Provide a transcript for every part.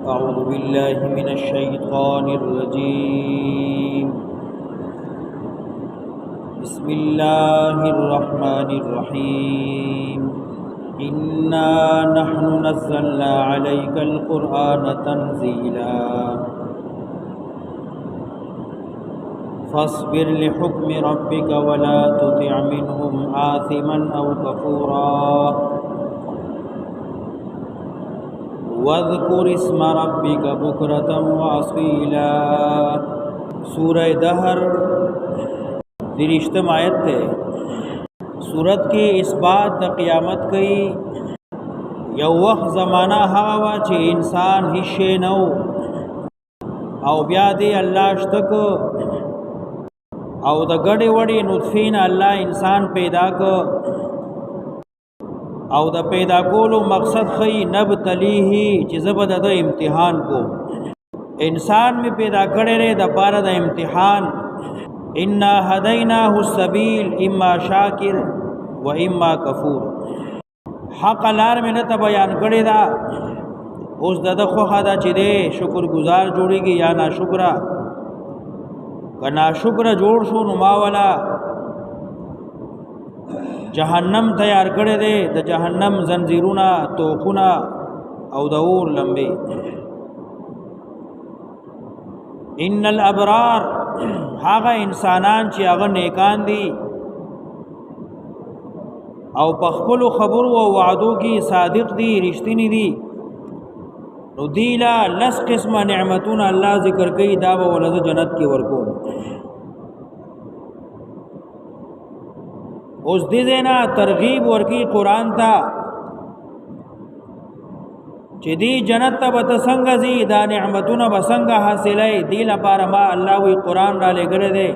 أعوذ بالله من الشيطان الرجيم بسم الله الرحمن الرحيم إنا نحن نزلنا عليك القرآن تنزيلا فاصبر لحكم ربك ولا تطع منهم آثما أو كفورا واذكر اسم ربك بكرة وأصيلا سورہ دہر درشتم آیت تے سورت کی اس بات دا قیامت کئی یو وقت زمانہ ہوا چی انسان ہشے نو او بیا دی اللہ شتک او دا گڑی وڑی نطفین اللہ انسان پیدا کو او دا پیدا کولو مقصد خی نبتلیہی چیز بدا دا امتحان کو انسان میں پیدا کرے رے دا پارا دا امتحان انا ہدیناہ السبیل اما شاکر و اما کفور حق لار میں نتا بیان کرے دا اس دا دا خوخا دا چی دے شکر گزار جوڑی گی یا نا شکرہ کہ نا شکر جوڑ شو نماولا جہنم تیار کرے دے دا جہنم زنزیرونا توقونا او دا اور لمبے ان الابرار هاگا انسانان چی اغا نیکان دی او پخپلو خبرو و وعدو کی صادق دی رشتینی دی نو دیلا لس قسم نعمتون اللہ ذکر کئی دابا ولد جنت کی ورکو اس دینا ترغیب ورکی قرآن تا چی دی جنت تا بتسنگ زی دا نعمتون بسنگ حاصلی دی لپارا ما اللہ وی قرآن را لے گرے دے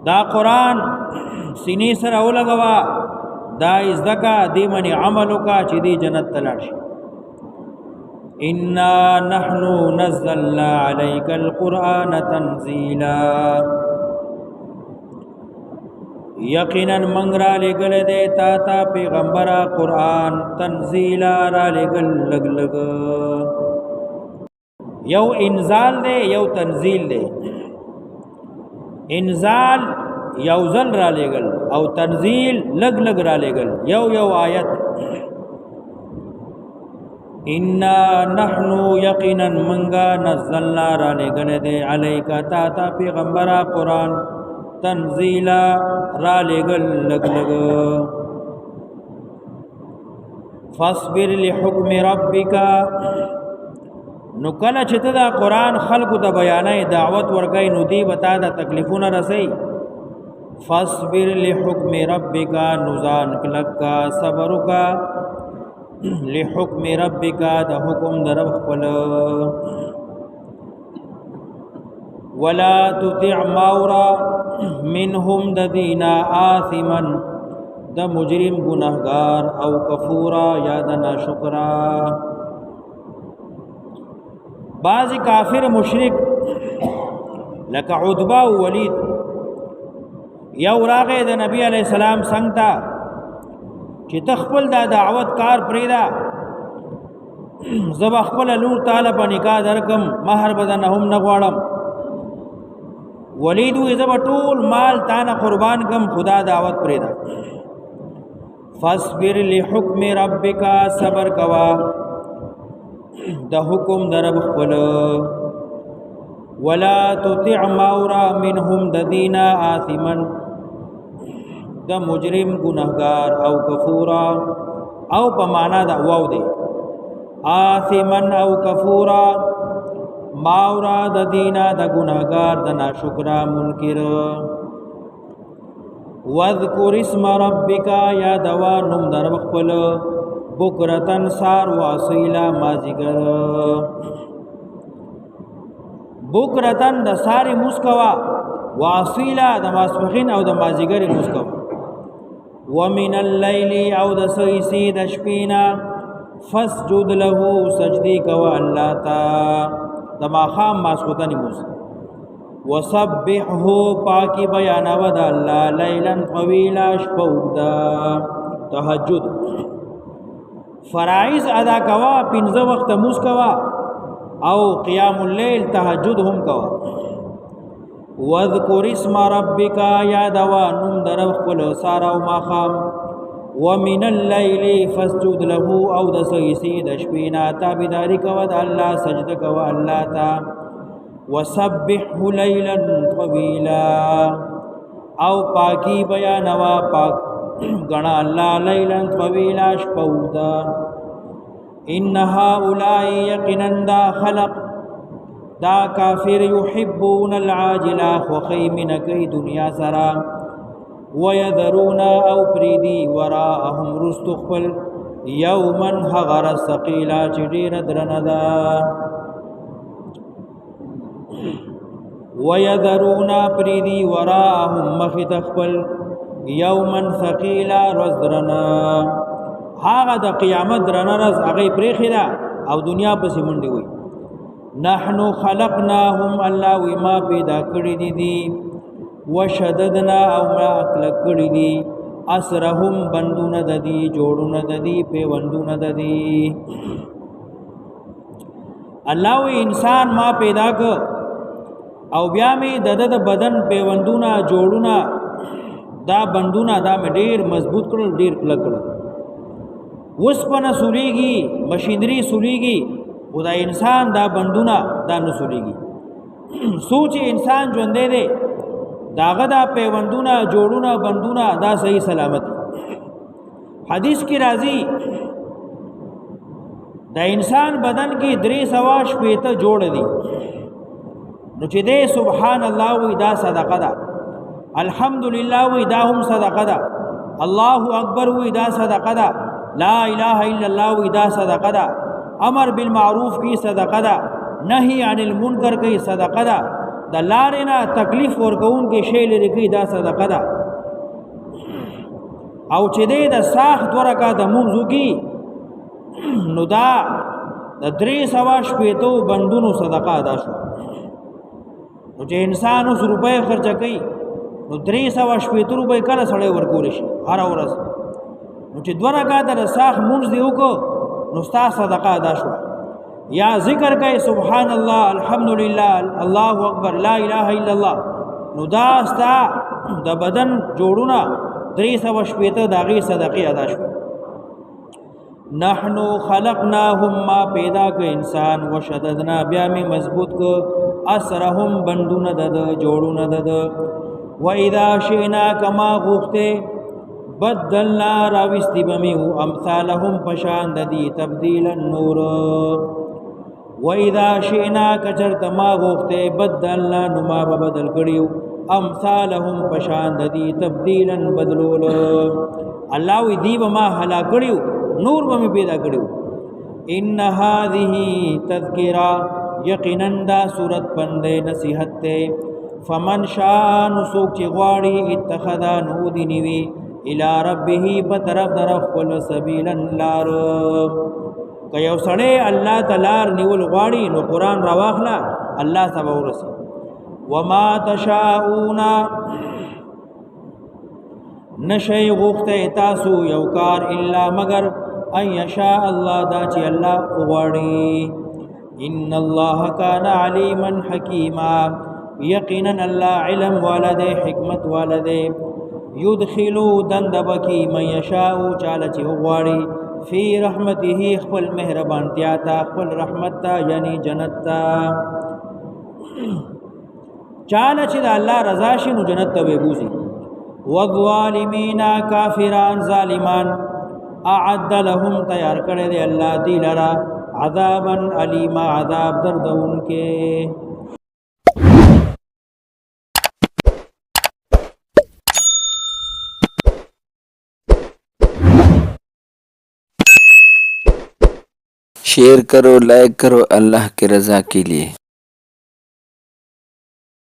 دا قرآن سینی سر اولگوا دا ازدکا دی منی عملو کا چی دی جنت تلاشی انا نحنو نزلنا علیک القرآن تنزیلا یقینا منگ را لگل دے تا تا پیغمبرا قرآن تنزیلا را لگل لگ لگ یو انزال دے یو تنزیل دے انزال یو زل را لگل او تنزیل لگ لگ را لگل یو یو آیت انا نحنو یقینا منگا نزلنا را لگل دے علیکا تا تا پیغمبرا قرآن تنزیلا را لگل لگ لگ فاصبر لحکم ربکا نو کل چت دا قرآن خلق دا بیانای دعوت ورگئی نو دی بتا دا تکلیفون رسی فاصبر لحکم ربکا نزان کلکا صبرکا لحکم ربکا دا حکم دا رب خپل ولا تطع ماورا منهم ددینا آثما د مجرم گناہگار او کفورا یا د ناشکرا بعض کافر مشرک لکه عتبہ و ولید یو راغې د نبی علیہ السلام څنګه چې تخپل دا دعوت کار پریدا زب خپل لور تعالی په نکاح درکم مہر بدن هم نه غواړم ولید وی زب ټول مال تانا قربان کم خدا دعوت پریدا فاصبر لحکم ربک صبر کوا د حکم درب خپل ولا تطع ماورا منهم ددینا آثما د مجرم گناہگار او کفورا او پمانا دا واو دے آثما او کفورا ماورا د دینا د گناہگار د ناشکرا منکر واذکر اسم ربک یا دوا نم در خپل بکرتن سار واصیلا مازیگر بکرتن د ساری مسکوا واصیلا د ماسپخین او د مازیگر مسکوا ومن اللیل او د سیسی د شپینا فسجد له سجدی کوا اللہ تا دما خام ماسخوتنی موس وسبحه پاکی بیان ود اللہ لیلا طویلا شپودا تهجد فرائض ادا کوا، 5 وخت مونږ کوا او قیام الليل تهجد هم کوا. واذکر اسم ربک، یادوا نوم در خپل سارا او ماخام. ومن الليل فاسجد له، او د سیسی د شپې نه تابعداري کوه د الله، سجده کوه الله ته. وسبحه ليلا طويلا، او پاکی بیانوا پاک غنا الله لیلا طویلا شپودا. ان هؤلاء یقینا دا خلق دا کافر یحبون العاجلہ خوخی منکی دنیا سرا. ویذرون او پریدی وراءهم رستخفل یوما حغر سقیلا چدیر درندا. ويذرون پریدی وراءهم مخی تخپل یوما ثقیلا رزدرنا، هاغه د قیامت درنه رز هغه پریخی دا او دنیا پس منډي وي. نحنو خلقناهم، الله وی ما پیدا کړی دي. وشددنا او ما اکل کړی دي. اسرهم بندونه د دي، جوړونه د دي، پیوندونه د دي. الله وی انسان ما پیدا ک او بیا می د بدن پیوندونه جوړونه دا بندونه دا می ډیر مضبوط کړل، ډیر کلک کړل. وسپنه سولېږي، مشینری سولېږي، خدا انسان دا بندونه دا نه سولېږي. سوچ انسان ژوندې دی، داغه دا پیوندونه جوړونه بندونه دا صحیح سلامت. حدیث کی راځي دا انسان بدن کې 300 شپېته جوړ دي. نو چې دې سبحان الله وی دا صدقه ده، الحمدلله وی دا هم صدقه ده، الله اکبر وی دا صدقه ده، لا اله الا الله وی دا صدقه ده، امر بالمعروف کی صدقه ده، نهی عن المنکر کی صدقه ده، د لارې نه تکلیف ورکون کې شی لري کی دا صدقه ده. او چې دې د ساخت ورکا د مونږو کی نو دا د 300 شپېتو بندونو صدقه ادا شو. نو چې انسان اوس روپۍ خرچه کوي نو 300 شپېته روپۍ کله سړی ورکول شي هر ورځ. نو چې 2 رکعاته د ساخ مونځ دی وکړو نو ستا صدقه ادا شو. یا ذکر کوي سبحان الله، الحمدلله، الله اکبر، لا اله الا الله، نو دا ستا د بدن جوړونه 300 شپېته داغي صدقه ادا شو. نحنو خلقناهم، ما پیدا ک انسان، وشددنا بیا می مضبوط ک اسرهم بندونه دد جوړونه دد. و اذا شئنا کما غوخته بدلنا راوستی بمیو امثالهم پشان ددی تبدیلا نور. و اذا شئنا کچرت ما غوخته بدلنا نما بدل کړیو امثالهم پشان ددی تبدیلا بدلول. الله وی دی ما هلا کړیو نور به پیدا کړو. ان هذه تذکرہ، یقینا دا صورت بندے نصیحت تے. فمن شاء نسوک چی غواړي اتخذا نو دی نیوی الى ربه بطرف در خپل سبیلا لار. که یو سړی الله تعالی نیول غواړي نو قرآن را واخلا الله سبا ورسی. وما تشاءون، نشی غوخته تاسو یو کار الا مگر ان یشاء الله دا چې الله غواړي. ان الله کان علیما حکیما، یقینا الله علم والده حکمت والده. یدخلو دندبکی من یشاء چاله چې غواړي فی رحمته خپل مهربانتیا تا خپل رحمت تا یعنی جنت تا. چاله چې د الله رضا شي نو جنت ته وبوزي. والظالمین، کافران ظالمان، اعد لهم تیار کړی دی الله دی لرا عذابا علیما عذاب دردون کے. शेयर करो, लाइक करो अल्लाह की रज़ा के लिए।